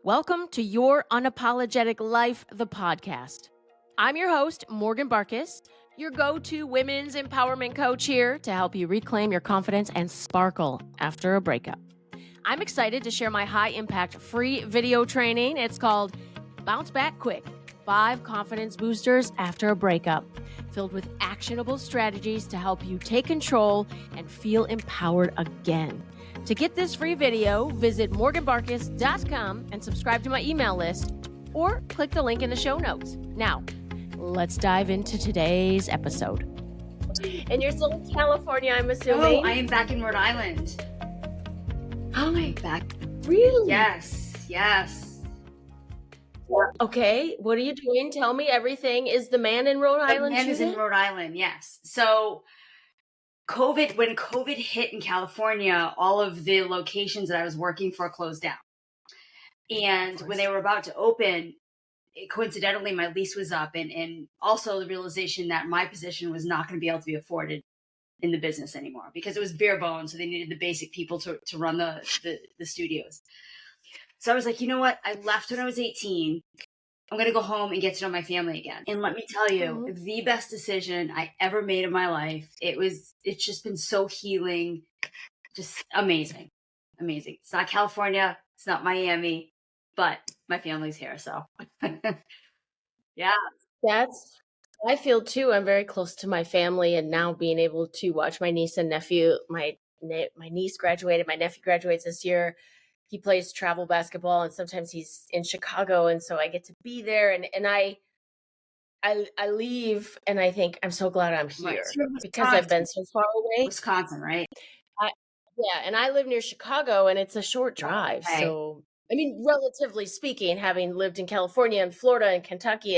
Welcome to Your Unapologetic Life, the podcast. I'm your host, Morgan Barkis, your go-to women's empowerment coach here to help you reclaim your confidence and sparkle after a breakup. I'm excited to share my high-impact free video training. It's called Bounce Back Quick, 5 Confidence Boosters After a Breakup, filled with actionable strategies to help you take control and feel empowered again. To get this free video, visit morganbarkis.com and subscribe to my email list, or click the link in the show notes. Now, let's dive into today's episode. And you're still in California, I'm assuming? Oh, I am back in Rhode Island. Oh, I'm back. really? Yes. Okay, what are you doing? Tell me everything. Is the man in Rhode Island? The man is in too? Rhode Island, yes. So when COVID hit in California, all of the locations that I was working for closed down. And when they were about to open, coincidentally, my lease was up, and also the realization that my position was not going to be able to be afforded in the business anymore because it was bare bones. So they needed the basic people to run the studios. So I was like, you know what? I left when I was 18. I'm going to go home and get to know my family again. And let me tell you, the best decision I ever made in my life. It's just been so healing. Just amazing. Amazing. It's not California. It's not Miami, but my family's here. So yeah. I feel too. I'm very close to my family, and now being able to watch my niece and nephew. My niece graduated. My nephew graduates this year. He plays travel basketball, and sometimes he's in Chicago, and so I get to be there. And I leave, and I think I'm so glad I'm here because I've been so far away. Wisconsin, right? Yeah, and I live near Chicago, and it's a short drive. Okay. So, I mean, relatively speaking, having lived in California and Florida and Kentucky,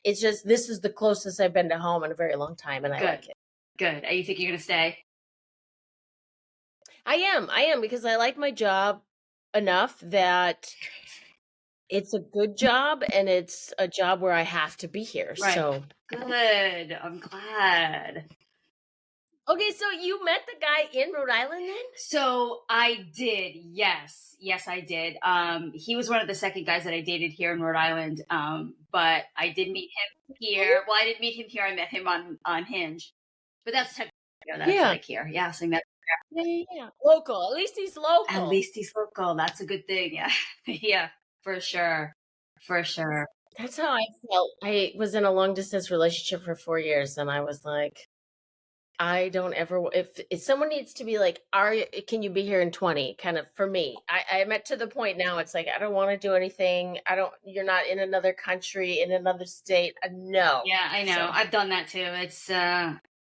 it's just, this is the closest I've been to home in a very long time, and I like it. Good. You think you're going to stay? I am, because I like my job enough that it's a good job, and it's a job where I have to be here. Right. So Good. I'm glad. Okay, so you met the guy in Rhode Island then? So I did. Yes, I did. He was one of the second guys that I dated here in Rhode Island. But I did meet him here. Well, I didn't meet him here. I met him on Hinge. But that's technically, like here. Yeah, so I met. Yeah. Local. At least he's local. At least he's local. That's a good thing. Yeah. Yeah, for sure. That's how I felt. I was in a long distance relationship for 4 years, and I was like, I don't ever, if someone needs to be like, can you be here in 20? Kind of for me, I'm at to the point now. It's like, I don't want to do anything. You're not in another country, in another state. No. Yeah, I know. So, I've done that too.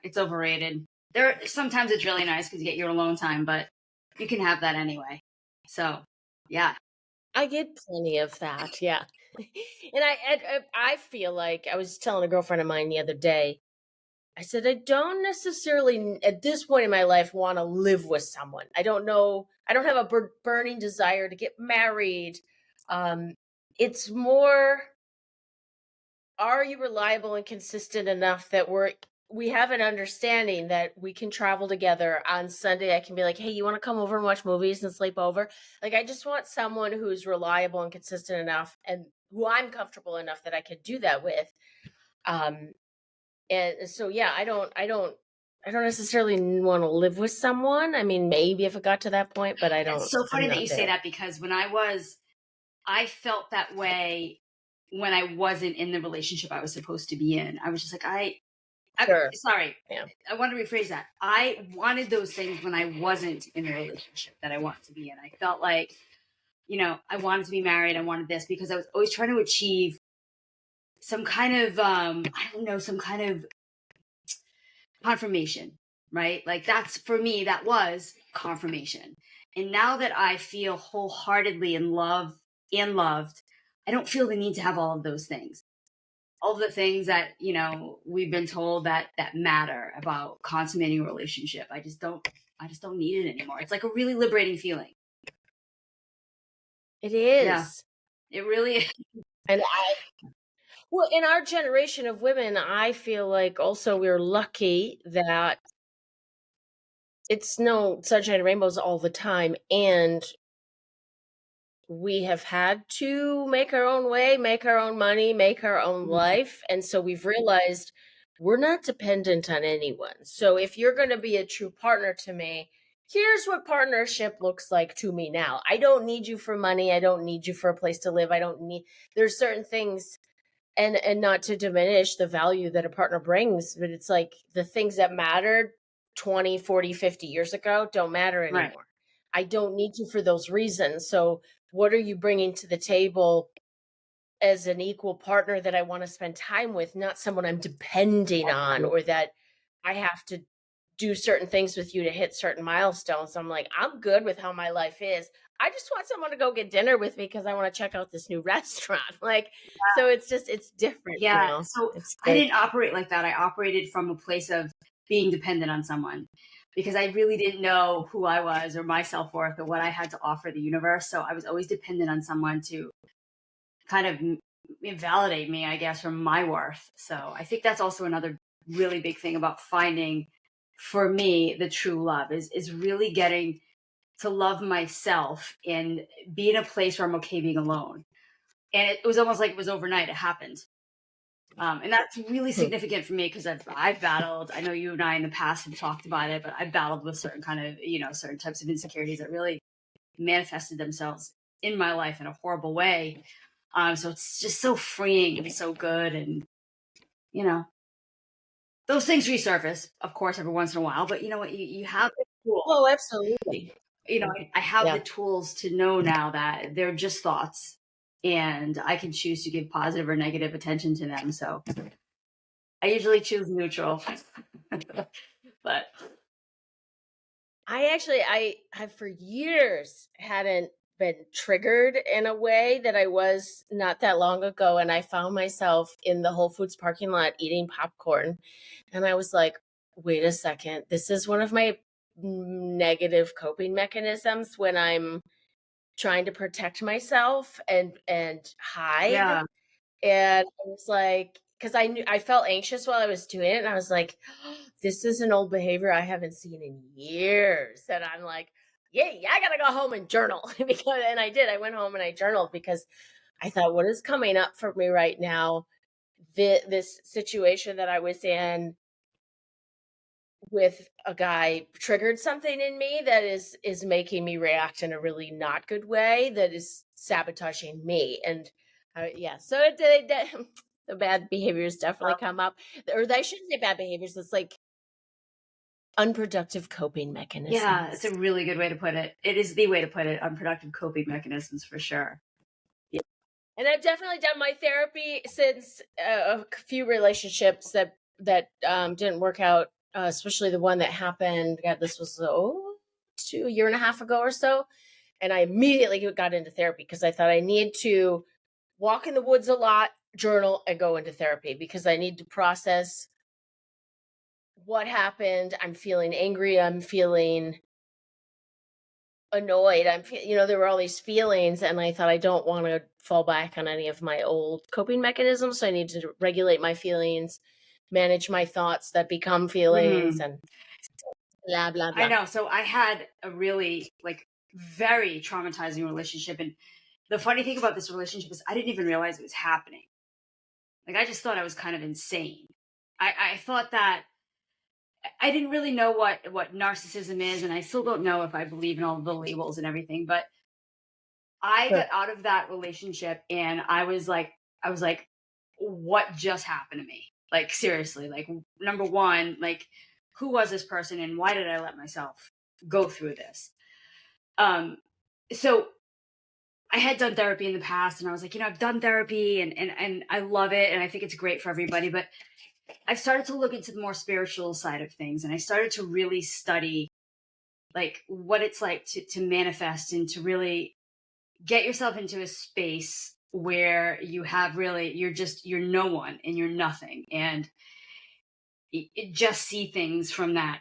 It's overrated. Sometimes it's really nice because you get your alone time, but you can have that anyway. So yeah. I get plenty of that. Yeah. And I feel like, I was telling a girlfriend of mine the other day, I said, I don't necessarily at this point in my life want to live with someone. I don't know. I don't have a burning desire to get married. It's more, are you reliable and consistent enough that we have an understanding that we can travel together on Sunday? I can be like, hey, you want to come over and watch movies and sleep over? Like, I just want someone who's reliable and consistent enough, and who I'm comfortable enough that I could do that with. And so, yeah, I don't necessarily want to live with someone. I mean, maybe if it got to that point, but I don't. It's so funny that you say that, because when I felt that way when I wasn't in the relationship I was supposed to be in. I was just like, sorry. Yeah. I want to rephrase that. I wanted those things when I wasn't in the relationship that I wanted to be in. I felt like, I wanted to be married. I wanted this because I was always trying to achieve some kind of, some kind of confirmation, right? Like that's, for me, that was confirmation. And now that I feel wholeheartedly in love and loved, I don't feel the need to have all of those things. All of the things that, we've been told that matter about consummating a relationship. I just don't need it anymore. It's like a really liberating feeling. It is. Yeah, it really is. And well, in our generation of women, I feel like also we're lucky that it's no sunshine and rainbows all the time. And we have had to make our own way, make our own money, make our own life. And so we've realized we're not dependent on anyone. So if you're going to be a true partner to me, here's what partnership looks like to me now. I don't need you for money. I don't need you for a place to live. There's certain things, and not to diminish the value that a partner brings, but it's like the things that mattered 20, 40, 50 years ago don't matter anymore. Right. I don't need you for those reasons. So what are you bringing to the table as an equal partner that I want to spend time with, not someone I'm depending on, or that I have to do certain things with you to hit certain milestones. I'm like, I'm good with how my life is. I just want someone to go get dinner with me because I want to check out this new restaurant. Like, so it's different. Yeah. So It's I didn't operate like that. I operated from a place of being dependent on someone because I really didn't know who I was or my self-worth or what I had to offer the universe. So I was always dependent on someone to kind of validate me, I guess, from my worth. So I think that's also another really big thing about finding, for me, the true love is really getting to love myself and be in a place where I'm okay being alone. And it was almost like it was overnight. It happened. And that's really significant for me because I've battled, I know you and I in the past have talked about it, but I've battled with certain kind of, certain types of insecurities that really manifested themselves in my life in a horrible way. So it's just so freeing and so good. And, those things resurface, of course, every once in a while, but you know what, you have the tools. Oh, absolutely. I have the tools to know now that they're just thoughts and I can choose to give positive or negative attention to them. So I usually choose neutral, but I have for years hadn't been triggered in a way that I was not that long ago. And I found myself in the Whole Foods parking lot eating popcorn. And I was like, wait a second, this is one of my negative coping mechanisms when I'm trying to protect myself and hide. yeah. And I was like, because I felt anxious while I was doing it, and I was like, oh, this is an old behavior I haven't seen in years. And I'm like, yeah, I gotta go home and journal. And I did. I went home and I journaled because I thought, what is coming up for me right now? This situation that I was in with a guy triggered something in me that is making me react in a really not good way, that is sabotaging me. And so the bad behaviors definitely come up, or I shouldn't say bad behaviors. It's like unproductive coping mechanisms. Yeah, it's a really good way to put it. It is the way to put it. Unproductive coping mechanisms for sure. Yeah. And I've definitely done my therapy since a few relationships that didn't work out. Especially the one that happened. God, this was a year and a half ago or so. And I immediately got into therapy because I thought I need to walk in the woods a lot, journal, and go into therapy because I need to process what happened. I'm feeling angry. I'm feeling annoyed. there were all these feelings, and I thought I don't want to fall back on any of my old coping mechanisms. So I need to regulate my feelings, manage my thoughts that become feelings, and blah, blah, blah. I know. So I had a really very traumatizing relationship. And the funny thing about this relationship is I didn't even realize it was happening. I just thought I was kind of insane. I thought that I didn't really know what narcissism is. And I still don't know if I believe in all the labels and everything, but I got out of that relationship and I was like, what just happened to me? Seriously, number one, who was this person and why did I let myself go through this? So I had done therapy in the past and I was like, I've done therapy and I love it. And I think it's great for everybody, but I started to look into the more spiritual side of things. And I started to really study what it's like to manifest and to really get yourself into a space where you have you're no one and you're nothing. And just see things from that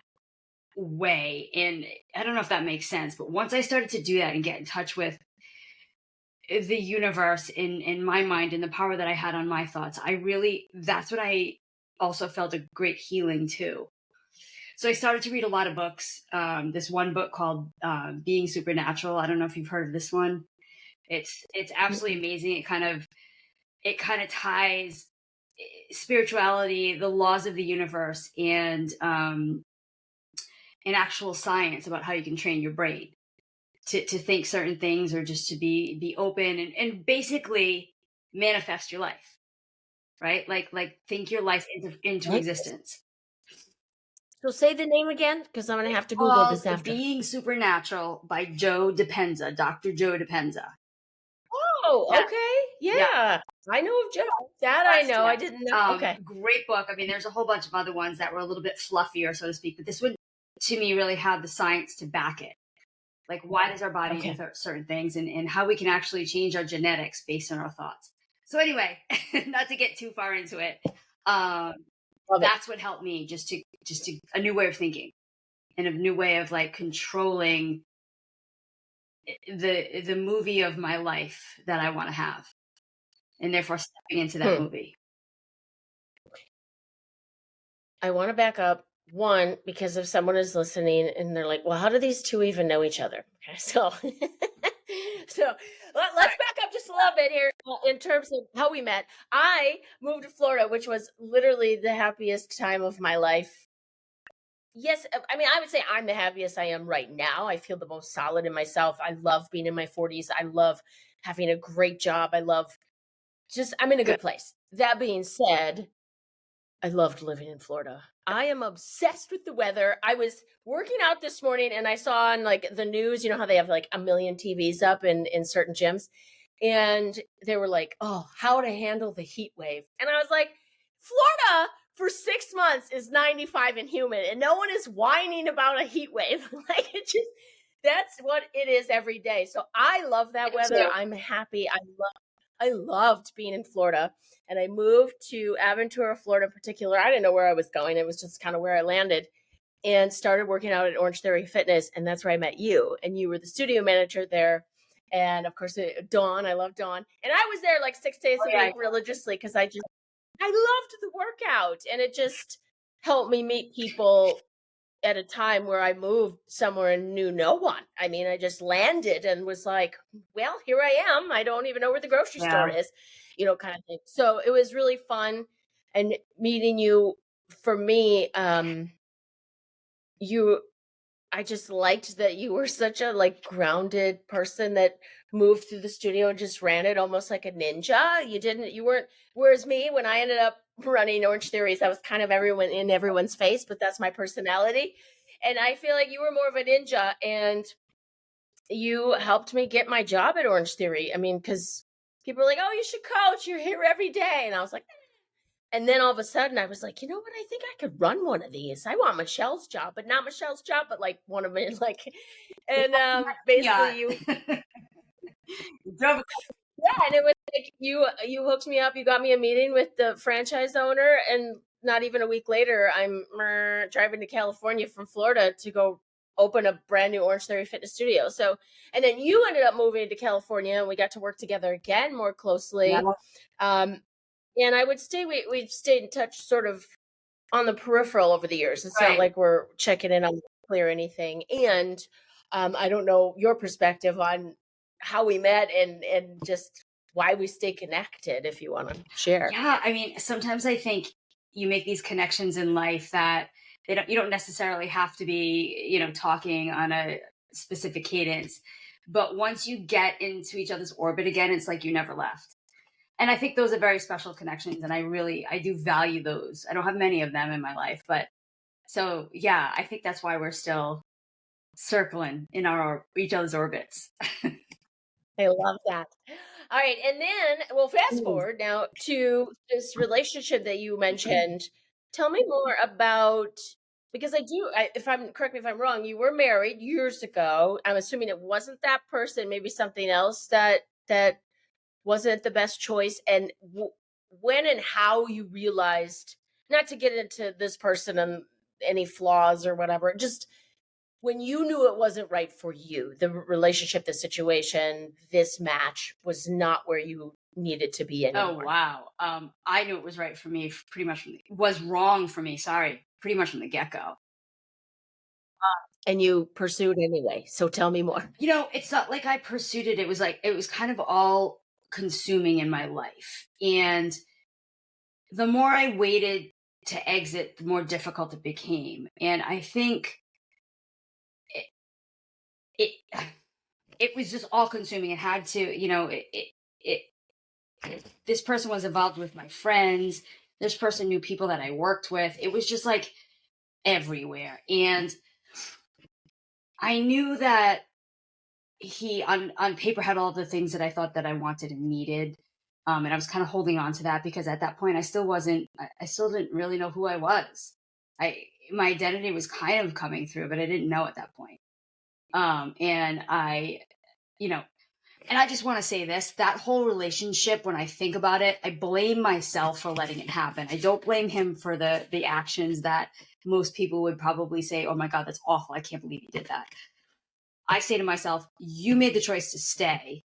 way. And I don't know if that makes sense, but once I started to do that and get in touch with the universe in my mind and the power that I had on my thoughts, that's what I also felt a great healing too. So I started to read a lot of books. This one book called Being Supernatural. I don't know if you've heard of this one. It's absolutely amazing. It kind of ties spirituality, the laws of the universe, and actual science about how you can train your brain to think certain things, or just to be open and basically manifest your life, right? Like think your life into existence. So say the name again, because I'm going to have to Google this after. Being Supernatural by Joe Dispenza, Dr. Joe Dispenza. Oh, okay. Yeah. I know of Joe. That I know. I didn't know. Okay. Great book. I mean, there's a whole bunch of other ones that were a little bit fluffier, so to speak, but this one, to me, really had the science to back it. Like, why does our body do certain things, and how we can actually change our genetics based on our thoughts. So anyway, not to get too far into it, that's what helped me, just to a new way of thinking, and a new way of like controlling the movie of my life that I want to have, and therefore stepping into that movie. I want to back up. One, because if someone is listening and they're like, well, how do these two even know each other? Okay, so let's back up just a little bit here in terms of how we met. I moved to Florida, which was literally the happiest time of my life. Yes, I mean, I would say I'm the happiest I am right now. I feel the most solid in myself. I love being in my 40s. I love having a great job. I'm in a good place. That being said, I loved living in Florida. I am obsessed with the weather. I was working out this morning and I saw on like the news, you know how they have like a million TVs up in certain gyms. And they were like, oh, how to handle the heat wave. And I was like, Florida for 6 months is 95 and humid and no one is whining about a heat wave. Like that's what it is every day. So I love that weather. I'm happy. I loved being in Florida, and I moved to Aventura, Florida in particular. I didn't know where I was going. It was just kind of where I landed, and started working out at Orangetheory Fitness. And that's where I met you, and you were the studio manager there. And of course, Dawn, I love Dawn. And I was there like 6 days a week religiously because I loved the workout, and it just helped me meet people at a time where I moved somewhere and knew no one. I mean, I just landed and was like, well, here I am. I don't even know where the grocery store is, kind of thing. So it was really fun. And meeting you, for me, I just liked that you were such a like grounded person that moved through the studio and just ran it almost like a ninja. Whereas me, when I ended up running Orange Theories, that was kind of everyone in everyone's face, but that's my personality. And I feel like you were more of a ninja, and you helped me get my job at Orange Theory. I mean, because people are like, oh, you should coach. You're here every day. And I was like, and then all of a sudden I was like, you know what? I think I could run one of these. I want Michelle's job, but not Michelle's job, but like one of it, like, and basically you drove. Yeah, and it was like you hooked me up. You got me a meeting with the franchise owner, and not even a week later, I'm driving to California from Florida to go open a brand new Orangetheory Fitness studio. So, and then you ended up moving to California, and we got to work together again more closely. Yeah. And I would say we've stayed in touch sort of on the peripheral over the years. It's not like we're checking in on or anything. And I don't know your perspective on how we met and just why we stay connected, if you want to share. Yeah, I mean, sometimes I think you make these connections in life that you don't necessarily have to be, talking on a specific cadence. But once you get into each other's orbit again, it's like you never left. And I think those are very special connections, and I do value those. I don't have many of them in my life, but so yeah, I think that's why we're still circling in each other's orbits. I love that. All right, and then we'll fast forward now to this relationship that you mentioned. Tell me more about, because correct me if I'm wrong, you were married years ago. I'm assuming it wasn't that person, maybe something else that wasn't the best choice. And when and how you realized, not to get into this person and any flaws or whatever, just when you knew it wasn't right for you, the relationship, the situation, this match was not where you needed to be anymore. Oh, wow. I knew it was right for me pretty much was wrong for me. Sorry. Pretty much from the get-go. And you pursued anyway. So tell me more. It's not like I pursued it. It was kind of all consuming in my life. And the more I waited to exit, the more difficult it became. And I think it it was just all consuming. It had to, this person was involved with my friends. This person knew people that I worked with. It was just like everywhere. And I knew that he on paper had all the things that I thought that I wanted and needed. And I was kind of holding on to that because at that point I still didn't really know who I was. My identity was kind of coming through, but I didn't know at that point. And I just want to say this, that whole relationship, when I think about it, I blame myself for letting it happen. I don't blame him for the actions that most people would probably say, oh my God, that's awful. I can't believe he did that. I say to myself, you made the choice to stay,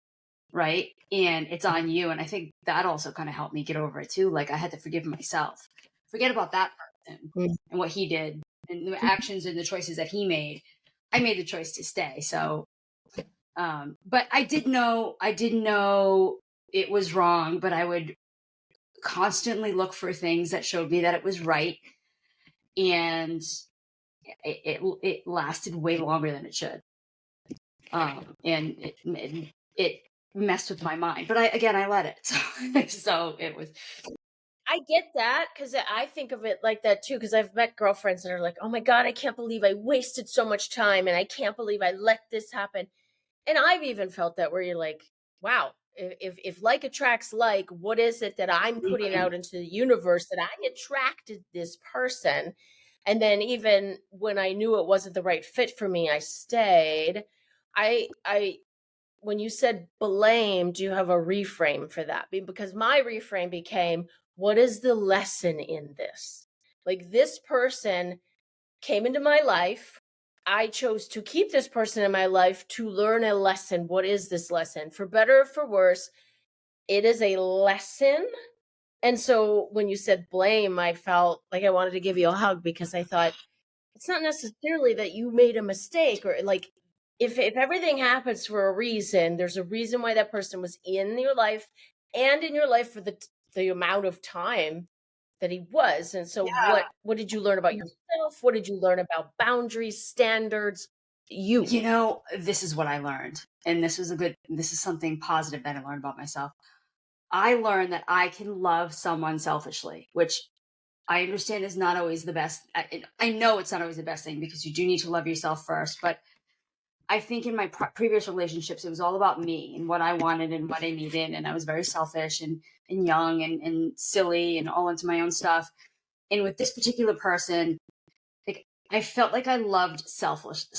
right? And it's on you. And I think that also kind of helped me get over it too. Like I had to forgive myself. Forget about that person and what he did and the actions and the choices that he made. I made the choice to stay. So, but I didn't know it was wrong, but I would constantly look for things that showed me that it was right. And it lasted way longer than it should. And it messed with my mind, but I let it. So it was. I get that because I think of it like that too. Because I've met girlfriends that are like, "Oh my God, I can't believe I wasted so much time, and I can't believe I let this happen." And I've even felt that where you're like, "Wow, if like attracts like, what is it that I'm putting out into the universe that I attracted this person?" And then even when I knew it wasn't the right fit for me, I stayed. I when you said blame, do you have a reframe for that? Because my reframe became, what is the lesson in this? Like this person came into my life. I chose to keep this person in my life to learn a lesson. What is this lesson? For better or for worse, it is a lesson. And so when you said blame, I felt like I wanted to give you a hug because I thought it's not necessarily that you made a mistake or like if everything happens for a reason, there's a reason why that person was in your life and in your life for the amount of time that he was. And so what did you learn about yourself? What did you learn about boundaries, standards? This is what I learned. And this is something positive that I learned about myself. I learned that I can love someone selfishly, which I understand is not always the best. I know it's not always the best thing because you do need to love yourself first. But I think in my previous relationships, it was all about me and what I wanted and what I needed. And I was very selfish and young and silly and all into my own stuff. And with this particular person, like I felt like I loved selflessly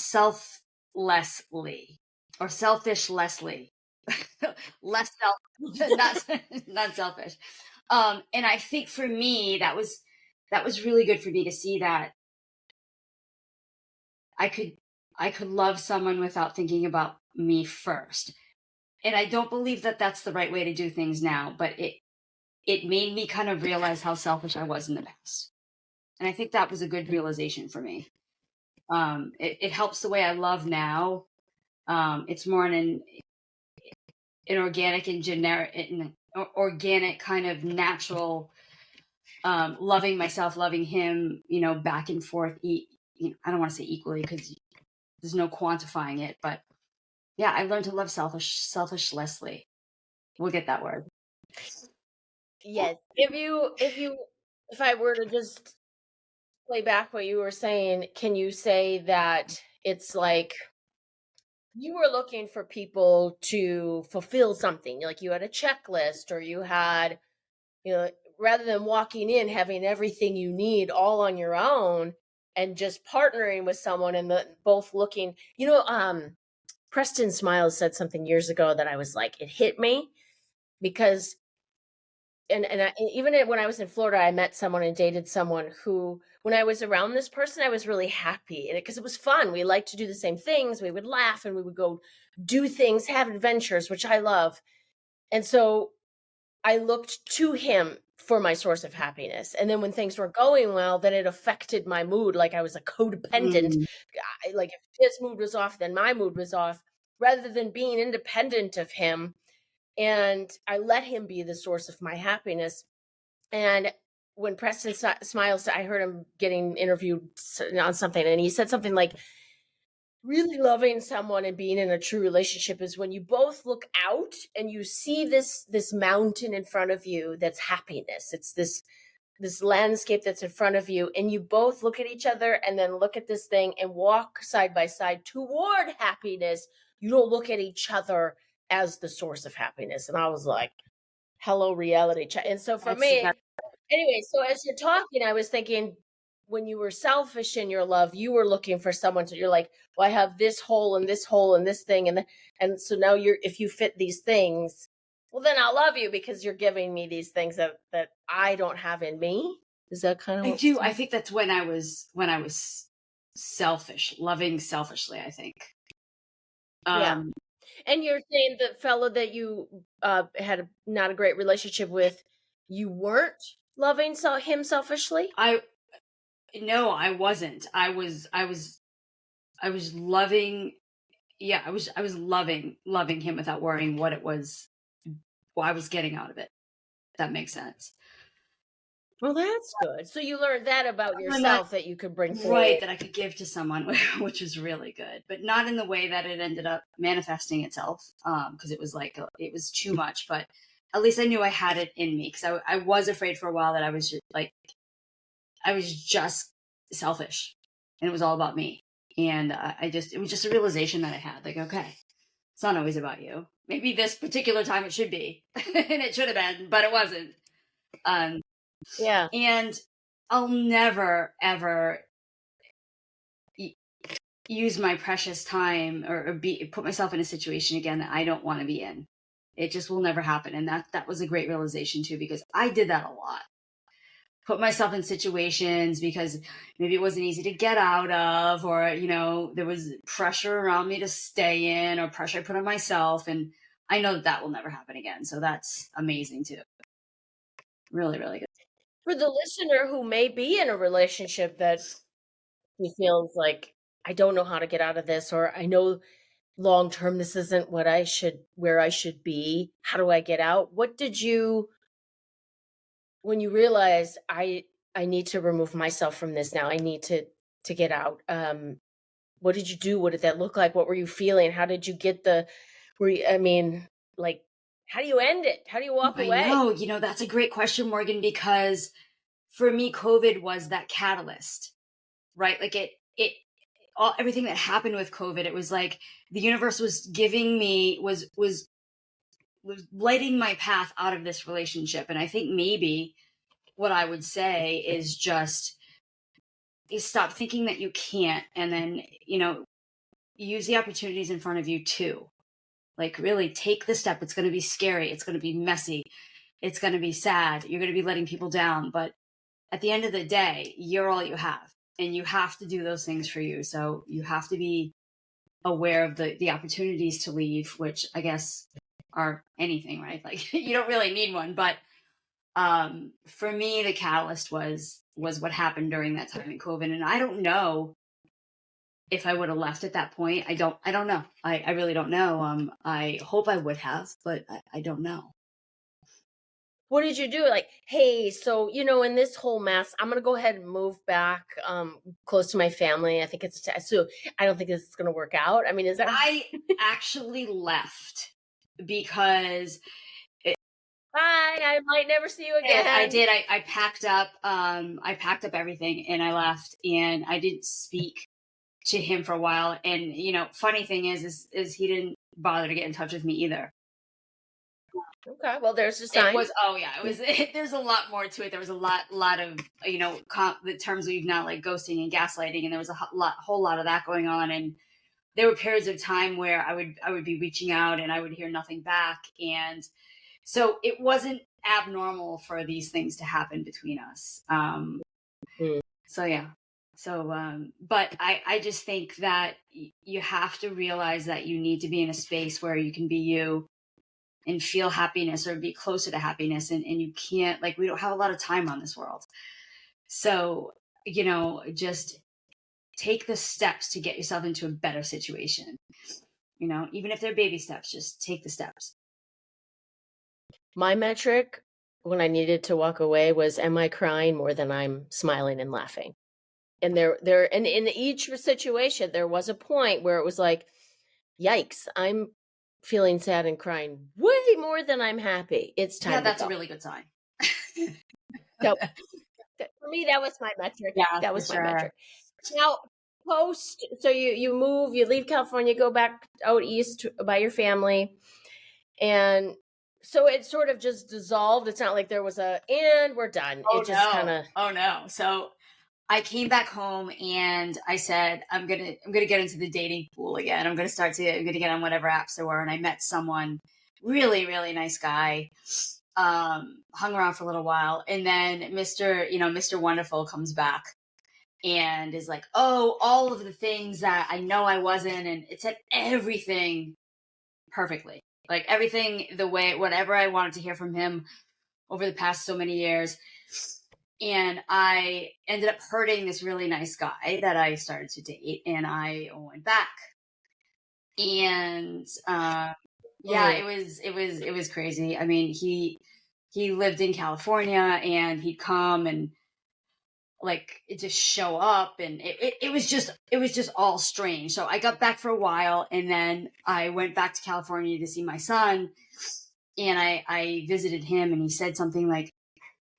or selfish Leslie. Less self, not selfish. And I think for me, that was really good for me to see that I could love someone without thinking about me first. And I don't believe that that's the right way to do things now, but it made me kind of realize how selfish I was in the past. And I think that was a good realization for me. It helps the way I love now. It's more an organic and generic, organic kind of natural, loving myself, loving him, back and forth. I don't want to say equally because there's no quantifying it, but yeah, I learned to love selfish Leslie. We'll get that word. Yes. If I were to just play back what you were saying, can you say that it's like you were looking for people to fulfill something, like you had a checklist or you had, rather than walking in, having everything you need all on your own and just partnering with someone and both looking, Preston Smiles said something years ago that I was like, it hit me because even when I was in Florida, I met someone and dated someone who, when I was around this person, I was really happy because it was fun. We liked to do the same things. We would laugh and we would go do things, have adventures, which I love. And so I looked to him for my source of happiness. And then when things were going well, then it affected my mood. Like I was a codependent. Like if his mood was off, then my mood was off, rather than being independent of him. And I let him be the source of my happiness. And when Preston Smiles, I heard him getting interviewed on something, and he said something like, really loving someone and being in a true relationship is when you both look out and you see this mountain in front of you that's happiness. It's this landscape that's in front of you, and you both look at each other and then look at this thing and walk side by side toward happiness. You don't look at each other as the source of happiness. And I was like, hello, reality check. And so for me, anyway, so as you're talking, I was thinking, when you were selfish in your love, you were looking for someone to, you're like, well, I have this hole and this hole and this thing. And so now if you fit these things, well, then I'll love you because you're giving me these things that I don't have in me. Is that kind of I do. I think that's when I was selfish, loving selfishly, I think. Yeah. And you're saying the fellow that you had not a great relationship with, you weren't loving him selfishly? No, I wasn't. I was loving. Yeah, I was loving him without worrying what it was, what I was getting out of it. If that makes sense. Well, that's good. So you learned that about yourself, that you could bring forward. Right, that I could give to someone, which was really good, but not in the way that it ended up manifesting itself, because it was like, it was too much, but at least I knew I had it in me, because I was afraid for a while that I was just like, I was just selfish and it was all about me. And it was just a realization that I had, like, okay, it's not always about you. Maybe this particular time it should be, and it should have been, but it wasn't. Yeah. And I'll never, ever use my precious time or put myself in a situation again that I don't want to be in. It just will never happen. And that was a great realization too, because I did that a lot. Put myself in situations because maybe it wasn't easy to get out of, or, there was pressure around me to stay in, or pressure I put on myself. And I know that will never happen again. So that's amazing too. Really, really good. For the listener who may be in a relationship that he feels like, I don't know how to get out of this, or I know long term this isn't where I should be. How do I get out? What did you, when you realized I need to remove myself from this now, I need to get out, what did you do? What did that look like? What were you feeling? How did you get how do you end it? How do you walk away? I know, that's a great question, Morgan, because for me, COVID was that catalyst, right? Like everything that happened with COVID, it was like the universe was giving me, was lighting my path out of this relationship. And I think maybe what I would say is just, you stop thinking that you can't, and then, use the opportunities in front of you too. Like, really take the step. It's going to be scary. It's going to be messy. It's going to be sad. You're going to be letting people down. But at the end of the day, you're all you have. And you have to do those things for you. So you have to be aware of the opportunities to leave, which I guess are anything, right? Like, you don't really need one. But for me, the catalyst was what happened during that time in COVID. And I don't know if I would have left at that point. I don't know. I really don't know. I hope I would have, but I don't know. What did you do? Like, hey, so, in this whole mess, I'm going to go ahead and move back close to my family. I think so I don't think this is going to work out. I mean, is that? I actually left because bye, I might never see you again. I did. I packed up. I packed up everything and I left, and I didn't speak to him for a while. And, funny thing is he didn't bother to get in touch with me either. Okay, well, there's a sign. There's a lot more to it. There was a lot of, the terms we've now, like ghosting and gaslighting, and there was a whole lot of that going on. And there were periods of time where I would be reaching out and I would hear nothing back. And so it wasn't abnormal for these things to happen between us. So yeah. So, but I just think that you have to realize that you need to be in a space where you can be you, and feel happiness or be closer to happiness. And you can't, like, we don't have a lot of time on this world. So, just take the steps to get yourself into a better situation. Even if they're baby steps, just take the steps. My metric when I needed to walk away was, am I crying more than I'm smiling and laughing? And and in each situation, there was a point where it was like, yikes, I'm feeling sad and crying way more than I'm happy. It's time. Yeah, that's to a go. really good sign. So for me, that was my metric. Yeah, that was for my sure. metric. Now, so you move, you leave California, go back out east by your family, and so it sort of just dissolved. It's not like there was and we're done. Oh, It just no. kind of. Oh, no. So I came back home and I said, I'm gonna get into the dating pool again. I'm gonna get on whatever apps there were, and I met someone, really, really nice guy. Hung around for a little while, and then Mr. Wonderful comes back and is like, oh, all of the things that I know I wasn't, and it said everything perfectly. Like everything the way, whatever I wanted to hear from him over the past so many years. And I ended up hurting this really nice guy that I started to date, and I went back. And yeah, it was crazy. I mean, he lived in California, and he'd come and like just show up, and it was just all strange. So I got back for a while, and then I went back to California to see my son, and I visited him, and he said something like,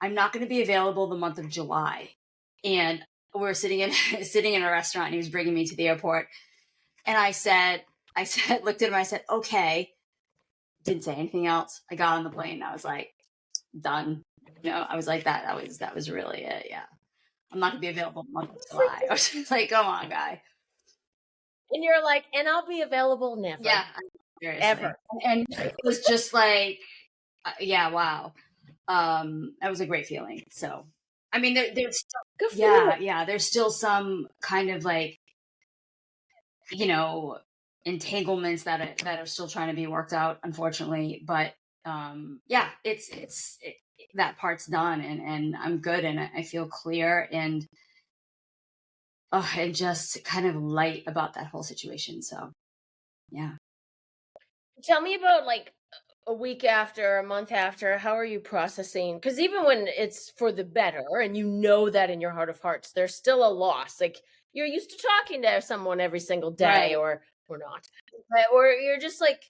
I'm not going to be available the month of July. And we're sitting in a restaurant, and he was bringing me to the airport. And I said, looked at him, I said, okay. Didn't say anything else. I got on the plane, and I was like, done. I was like, that was really it. Yeah. I'm not going to be available the month of July. I was just like, come on, guy. And you're like, and I'll be available never. Yeah. Ever. And it was just like, yeah, wow. That was a great feeling. So, I mean, there's still, there's still some kind of like, entanglements that are still trying to be worked out, unfortunately. But that part's done, and I'm good, and I feel clear and just kind of light about that whole situation. So, yeah. Tell me about like a week after, a month after, how are you processing? Because even when it's for the better, and that in your heart of hearts, there's still a loss. Like you're used to talking to someone every single day, Right. or not, or you're just like,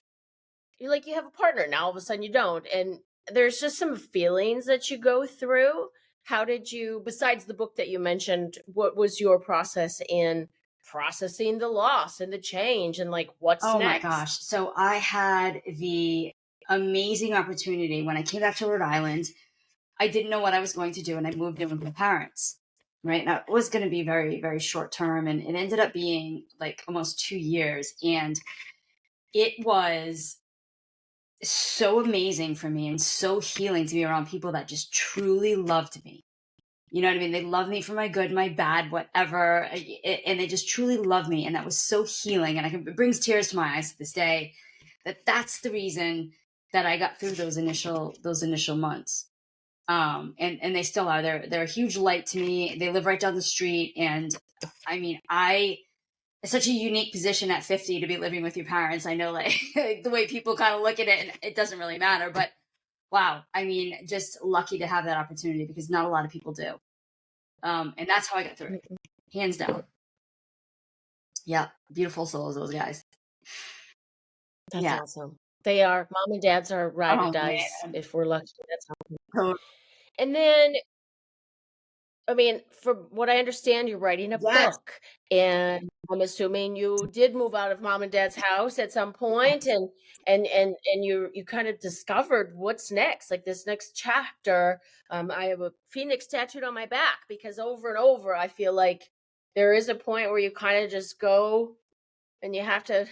you have a partner now. All of a sudden you don't, and there's just some feelings that you go through. How did you, besides the book that you mentioned, what was your process in processing the loss and the change, and like what's next? Oh my gosh. So I had the amazing opportunity when I came back to Rhode Island. I didn't know what I was going to do, and I moved in with my parents. Right. Now it was going to be very, very short term, and it ended up being like almost 2 years. And it was so amazing for me and so healing to be around people that just truly loved me. You know what I mean? They love me for my good, my bad, whatever. And they just truly love me. And that was so healing. And it brings tears to my eyes to this day. That's the reason that I got through those initial months. And they still are. They're a huge light to me. They live right down the street. And I mean, it's such a unique position at 50 to be living with your parents. I know, like the way people kind of look at it, and it doesn't really matter, but wow. I mean, just lucky to have that opportunity, because not a lot of people do. And that's how I got through it. Hands down. Yeah. Beautiful souls, those guys. That's awesome. They are. Mom and dads are ride or dies, if we're lucky. That's awesome. And then, I mean, from what I understand, you're writing a book, and I'm assuming you did move out of mom and dad's house at some point, and you kind of discovered what's next, like this next chapter. I have a phoenix tattooed on my back, because over and over, I feel like there is a point where you kind of just go, and you have to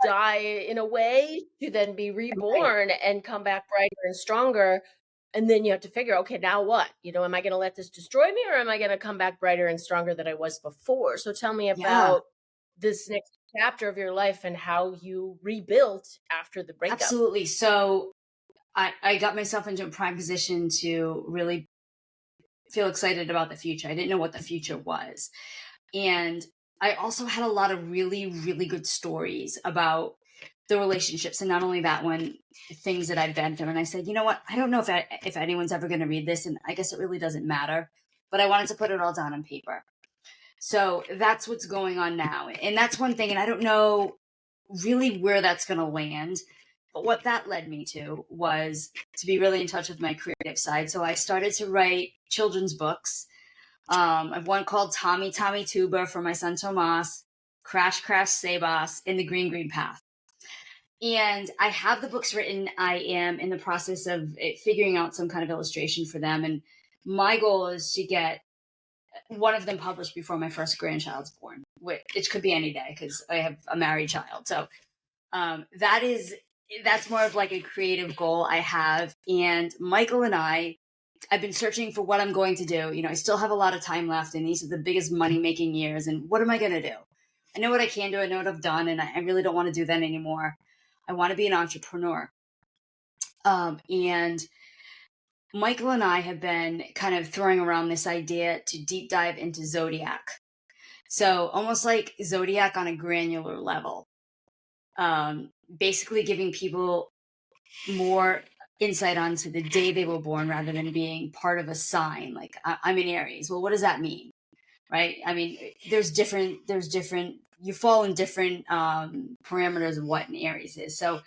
die in a way to then be reborn and come back brighter and stronger. And then you have to figure, okay, now what? Am I going to let this destroy me, or am I going to come back brighter and stronger than I was before? So tell me about this next chapter of your life and how you rebuilt after the breakup. Absolutely. So I got myself into a prime position to really feel excited about the future. I didn't know what the future was. And I also had a lot of really, really good stories about the relationships. And not only that one, things that I've been through. And I said, you know what? I don't know if anyone's ever going to read this. And I guess it really doesn't matter. But I wanted to put it all down on paper. So that's what's going on now. And that's one thing. And I don't know really where that's going to land. But what that led me to was to be really in touch with my creative side. So I started to write children's books. I've one called Tommy Tuba for my son Tomas, Crash Sabas, in the Green Path. And I have the books written. I am in the process of figuring out some kind of illustration for them. And my goal is to get one of them published before my first grandchild's born. It could be any day because I have a married child. So that's more of like a creative goal I have. And Michael and I've been searching for what I'm going to do. You know, I still have a lot of time left, and these are the biggest money-making years. And what am I going to do? I know what I can do. I know what I've done, and I really don't want to do that anymore. I want to be an entrepreneur. And Michael and I have been kind of throwing around this idea to deep dive into Zodiac. So almost like Zodiac on a granular level. Basically giving people more insight onto the day they were born rather than being part of a sign. Like I'm in Aries. Well, what does that mean? Right? I mean, there's different, you fall in different parameters of what an Aries is. So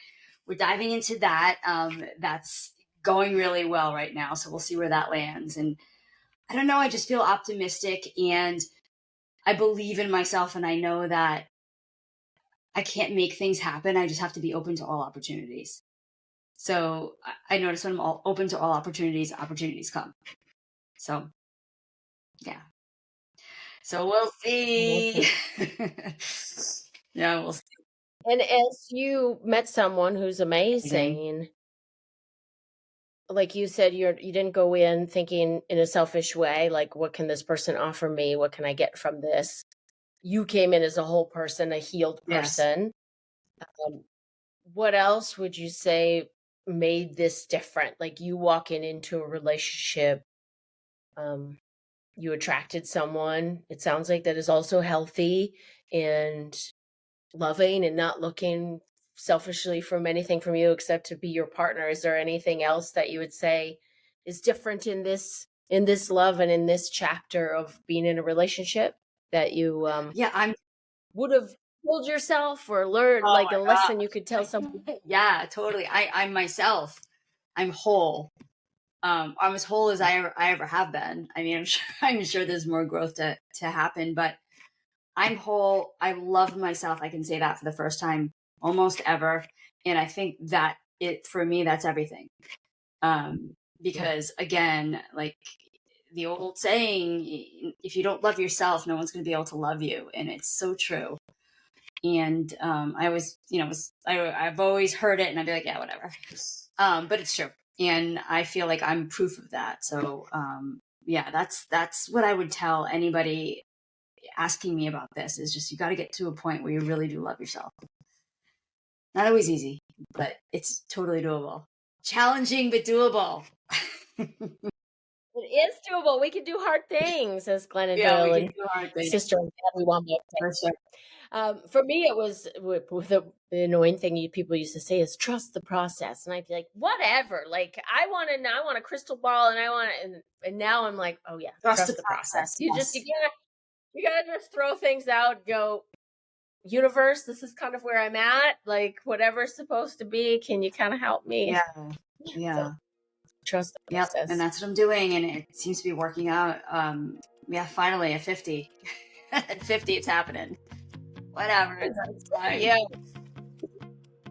we're diving into that. That's going really well right now. So we'll see where that lands. And I don't know, I just feel optimistic and I believe in myself. And I know that I can't make things happen. I just have to be open to all opportunities. So I notice when I'm all open to all opportunities come. So, yeah. So we'll see. Yeah, we'll see. And as you met someone who's amazing, like you said, you didn't go in thinking in a selfish way, like, what can this person offer me? What can I get from this? You came in as a whole person, a healed person. Yes. What else would you say made this different? Like you walking into a relationship, you attracted someone, it sounds like, that is also healthy and loving and not looking selfishly from anything from you except to be your partner. Is there anything else that you would say is different in this love and in this chapter of being in a relationship that you would have told yourself or learned, like a lesson you could tell someone? Yeah, totally. I'm myself. I'm whole. I'm as whole as I ever have been. I mean, I'm sure there's more growth to happen, but I'm whole. I love myself. I can say that for the first time almost ever. And I think that for me, that's everything. Because again, like the old saying, if you don't love yourself, no one's going to be able to love you. And it's so true. And I always, I've always heard it and I'd be like, yeah, whatever. But it's true. And I feel like I'm proof of that. So yeah, that's what I would tell anybody asking me about this, is just, you got to get to a point where you really do love yourself. Not always easy, but it's totally doable. Challenging, but doable. It is doable. We can do hard things, as Glennon Doyle and sister and everyone. For me, it was with the annoying thing people used to say is trust the process, and I'd be like, whatever. Like I want a crystal ball, and now I'm like, oh yeah, trust the process. You gotta just throw things out. Go, universe, this is kind of where I'm at. Like whatever's supposed to be, can you kind of help me? Yeah. So, trust the process. Yep, and that's what I'm doing, and it seems to be working out. Finally at 50. At 50, it's happening. Whatever. It's fine. Yeah.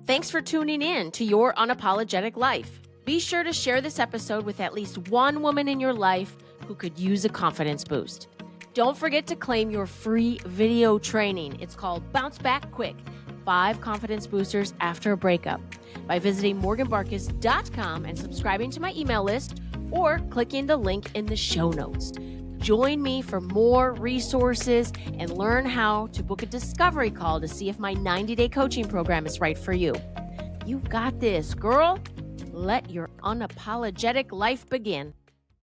Thanks for tuning in to Your Unapologetic Life. Be sure to share this episode with at least one woman in your life who could use a confidence boost. Don't forget to claim your free video training. It's called Bounce Back Quick, 5 confidence boosters after a breakup, by visiting morganbarkis.com and subscribing to my email list or clicking the link in the show notes. Join me for more resources and learn how to book a discovery call to see if my 90-day coaching program is right for you. You've got this, girl. Let your unapologetic life begin.